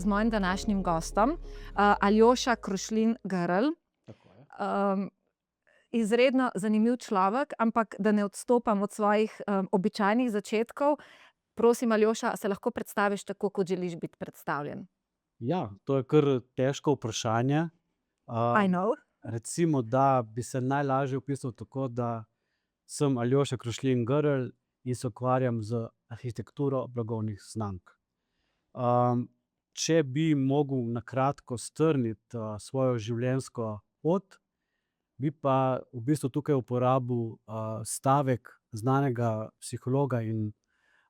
z mojim današnjim gostom, Aljoša Krušlin Grl. Tako je. Izredno zanimiv človek, ampak da ne odstopam od svojih običajnih začetkov, prosim, Aljoša, se lahko predstaviš tako, kot želiš biti predstavljen? Ja, to je kar težko vprašanje. I know. Recimo, da bi se najlažje opisal tako, da sem Aljoša Krušlin Grl in se ukvarjam z arhitekturo blagovnih znamk. Če bi mogel na kratko strniti svojo življenjsko pot, bi pa v bistvu tukaj uporabil stavek znanega psihologa in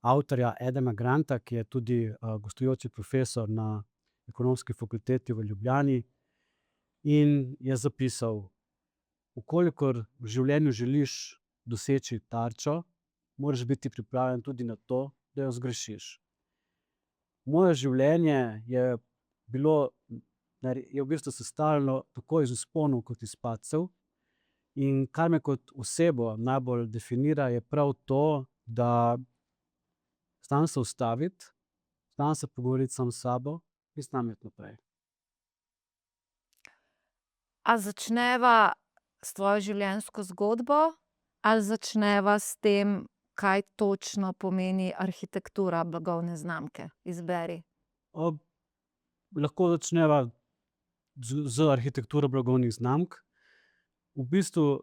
avtorja Adama Granta, ki je tudi gostujoči profesor na Ekonomski fakulteti v Ljubljani, in je zapisal: "V kolikor v življenju želiš doseči tarčo, moraš biti pripravljen tudi na to, da jo zgrešiš." Moje življenje je bilo je v bistvu sestavljeno tako iz vzponov kot iz padcev, in kar me kot osebo najbolj definira, je prav to, da znam se ustaviti, znam se pogovoriti sam s sabo in znam iti naprej. A začneva s tvojo življenjsko zgodbo ali začneva s tem, kaj točno pomeni arhitektura blagovne znamke? Izberi. Lahko začneva z arhitekturo blagovnih znamk. V bistvu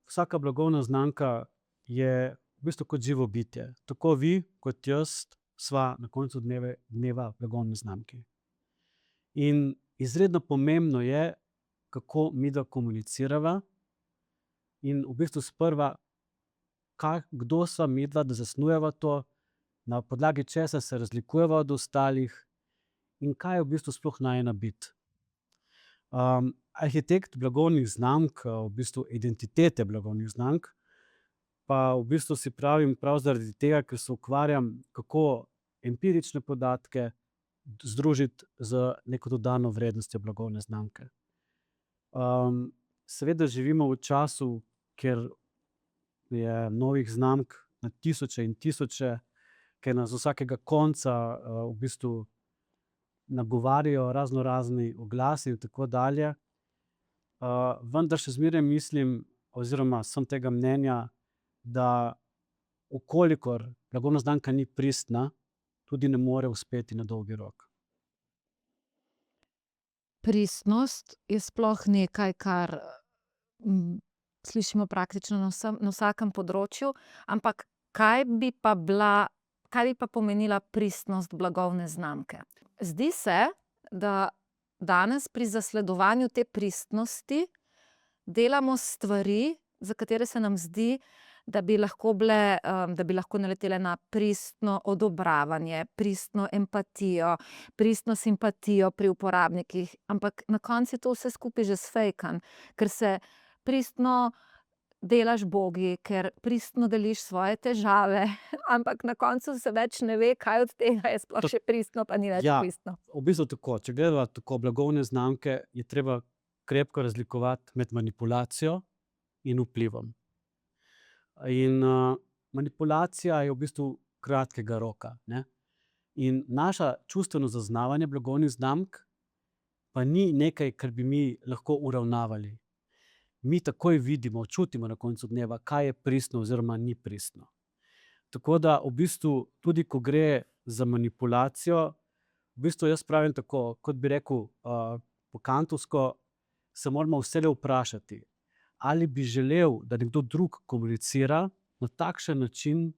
vsaka blagovna znamka je v bistvu kot živo bitje. Tako vi kot jaz sva na koncu dneva blagovni znamki. In izredno pomembno je, kako midva komunicirava, in v bistvu sprva, kdo sva midva, da zasnujeva to, na podlagi česa se razlikujeva od ostalih in kaj je v bistvu sploh najina bit. Arhitekt blagovnih znamk, v bistvu identitete blagovnih znamk, pa v bistvu si pravim prav zaradi tega, ker se ukvarjam, kako empirične podatke združiti z neko dodano vrednostjo blagovne znamke. Seveda živimo v času, kjer je novih znamk na tisoče in tisoče, ker nas z vsakega konca v bistvu nagovarjajo raznorazni oglasi in tako dalje. Vendar še zmeraj mislim oziroma sem tega mnenja, da v kolikor blagovna znamka ni pristna, tudi ne more uspeti na dolgi rok. Pristnost je sploh nekaj, kar slišimo praktično na vsakem področju, ampak kaj bi pa pomenila pristnost blagovne znamke? Zdi se, da danes pri zasledovanju te pristnosti delamo stvari, za katere se nam zdi, da bi lahko naletele na pristno odobravanje, pristno empatijo, pristno simpatijo pri uporabnikih, ampak na koncu je to vse skupaj že sfejkano, ker se pristno delaš bogi, ker pristno deliš svoje težave, ampak na koncu se več ne ve, kaj od tega je sploh še pristno, pa ni več pristno. V bistvu tako, če gledava tako blagovne znamke, je treba krepko razlikovati med manipulacijo in vplivom. In manipulacija je v bistvu kratkega roka, ne. In naše čustveno zaznavanje blagovnih znamk pa ni nekaj, kar bi mi lahko uravnavali. Mi takoj vidimo, čutimo na koncu dneva, kaj je pristno oziroma ni pristno. Tako da v bistvu tudi, ko gre za manipulacijo, v bistvu jaz pravim tako, kot bi rekel po kantovsko, se moramo vselej vprašati, ali bi želel, da nekdo drug komunicira na takšen način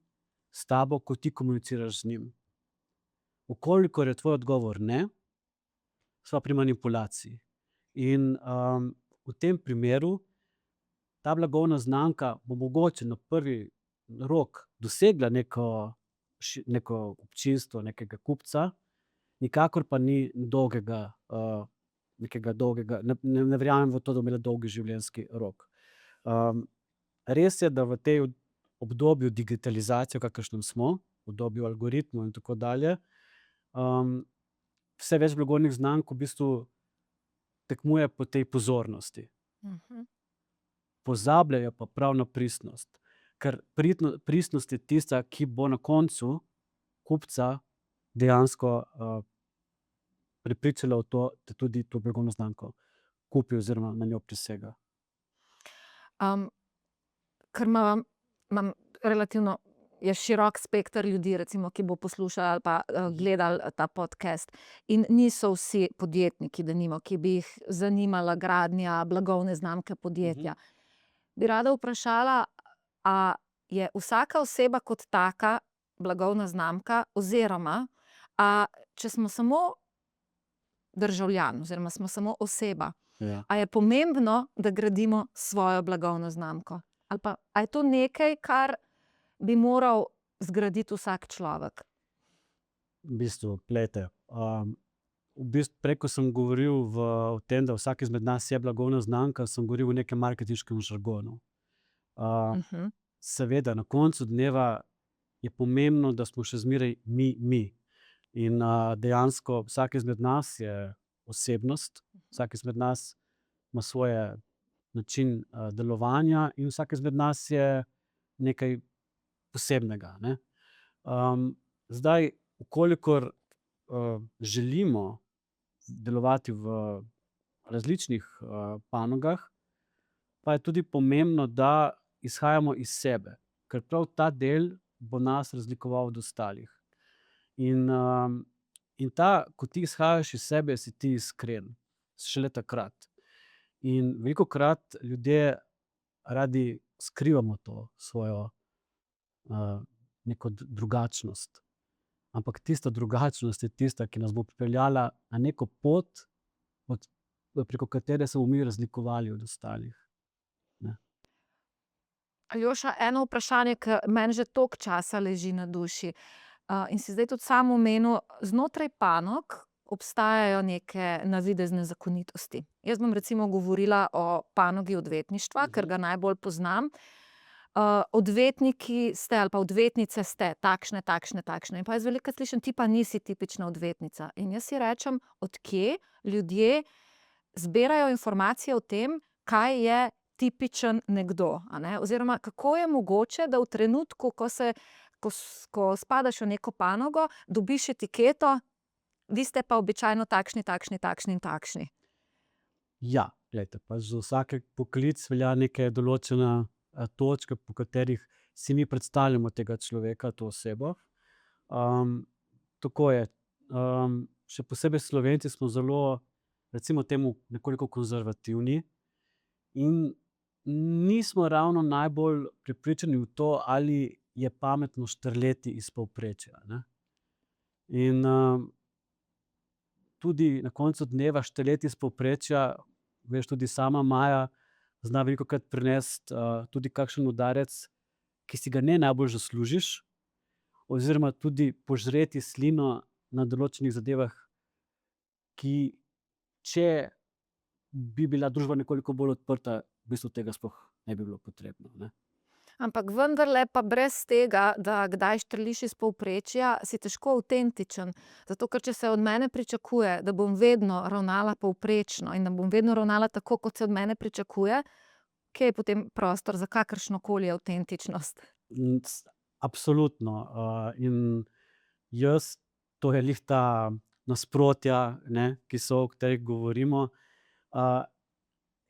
s tabo, kot ti komuniciraš z njim. V kolikor je tvoj odgovor ne, sva pri manipulaciji. In v tem primeru ta blagovna znamka bo mogoče na prvi rok dosegla neko občinstvo, nekega kupca, nikakor pa ni nekega dolgega, ne verjamem v to, da bo imela dolg življenjski rok. Res je, da v tej obdobju digitalizacije, v kakršnem smo, v obdobju algoritmov in tako dalje, vse več blagovnih znamk v bistvu tekmuje po tej pozornosti. Pozabljajo pa prav na pristnost. Ker pristnost je tista, ki bo na koncu kupca dejansko prepričala v to, da tudi to blagovno znamko kupi oziroma na njo prisega. Um, ker imam relativno širok spekter ljudi, recimo, ki bo poslušal ali pa gledal ta podcast. In niso vsi podjetniki, denimo, ki bi jih zanimala gradnja blagovne znamke podjetja. Bi rada vprašala, a je vsaka oseba kot taka blagovna znamka, oziroma a če smo samo državljan oziroma smo samo oseba, Ja. a je pomembno, da gradimo svojo blagovno znamko? Ali pa a je to nekaj, kar bi moral zgraditi vsak človek? V bistvu, glejte, prej, ko sem govoril o tem, da vsak izmed nas je blagovna znamka, sem govoril o nekem marketinškem žargonu. Seveda, na koncu dneva je pomembno, da smo še zmeraj mi. In dejansko vsak izmed nas je osebnost, vsak izmed nas ima svoj način delovanja in vsak izmed nas je nekaj posebnega, ne. Zdaj, v kolikor želimo delovati v različnih panogah, pa je tudi pomembno, da izhajamo iz sebe, ker prav ta del bo nas razlikoval od ostalih. In ko ti izhajaš iz sebe, si ti iskren, šele takrat. In velikokrat ljudje radi skrivamo to svojo neko drugačnost. Ampak tista drugačnost je tista, ki nas bo pripeljala na neko pot, preko katere se bomo mi razlikovali od ostalih. Aljoša, eno vprašanje, ki meni že toliko časa leži na duši. In si zdaj tudi sam omenil, znotraj panog obstajajo neke navidezne zakonitosti. Jaz bom recimo govorila o panogi odvetništva, ker ga najbolj poznam. Odvetniki ste ali pa odvetnice ste takšne. In pa jaz velikokrat slišim: ti pa nisi tipična odvetnica. In jaz si rečem, od kje ljudje zbirajo informacije o tem, kaj je tipičen nekdo, a ne? Oziroma, kako je mogoče, da v trenutku, ko spadaš v neko panogo, dobiš etiketo: vi ste pa običajno takšni in takšni. Ja, glejte, pač za vsak poklic velja neka določena točka, po katerih si mi predstavljamo tega človeka, to osebo. Tako je. Še posebej Slovenci smo zelo, recimo temu, nekoliko konzervativni in nismo ravno najbolj prepričani v to, ali je pametno štrleti iz povprečja, ne. In tudi na koncu dneva štrleti iz povprečja, veš tudi sama, Maja, zna velikokrat prinesti tudi kakšen udarec, ki si ga ne najbolj zaslužiš, oziroma tudi požreti slino na določenih zadevah, ki, če bi bila družba nekoliko bolj odprta, v bistvu tega sploh ne bi bilo potrebno, ne. Ampak vendarle pa brez tega, da kdaj štrliš iz povprečja, si težko avtentičen. Zato, ker če se od mene pričakuje, da bom vedno ravnala povprečno in da bom vedno ravnala tako, kot se od mene pričakuje, kje je potem prostor za kakršnokoli avtentičnost? Absolutno. In jaz, to je glih ta nasprotja, ne, ki so, o katerih govorimo.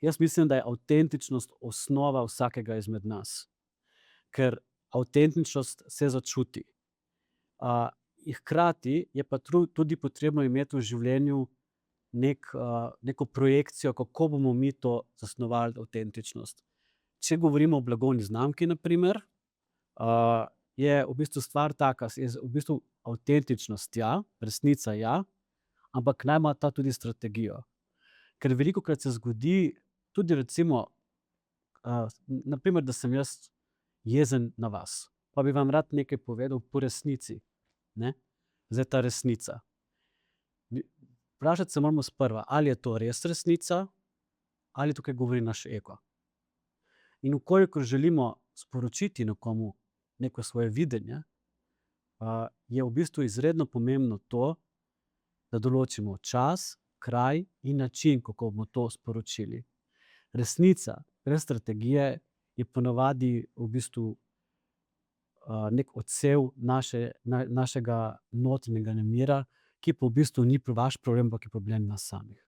Jaz mislim, da je avtentičnost osnova vsakega izmed nas. Ker avtentičnost se začuti. Hkrati je pa tudi potrebno imeti v življenju neko projekcijo, kako bomo mi to zasnovali, avtentičnost. Če govorimo o blagovni znamki, na primer, je v bistvu stvar taka, je v bistvu avtentičnost, ja, resnica, ja, ampak naj ima ta tudi strategijo. Ker velikokrat se zgodi, tudi recimo, na primer, da sem jaz jezen na vas, pa bi vam rad nekaj povedal po resnici, ne. Zdaj ta resnica. Vprašati se moramo sprva, ali je to res resnica ali tukaj govori naš ego. In v kolikor želimo sporočiti nekomu neko svoje videnje, je v bistvu izredno pomembno to, da določimo čas, kraj in način, kako bomo to sporočili. Resnica brez strategije je ponavadi v bistvu neki odsev našega notranjega nemira, ki pa v bistvu ni vaš problem, ampak je problem nas samih.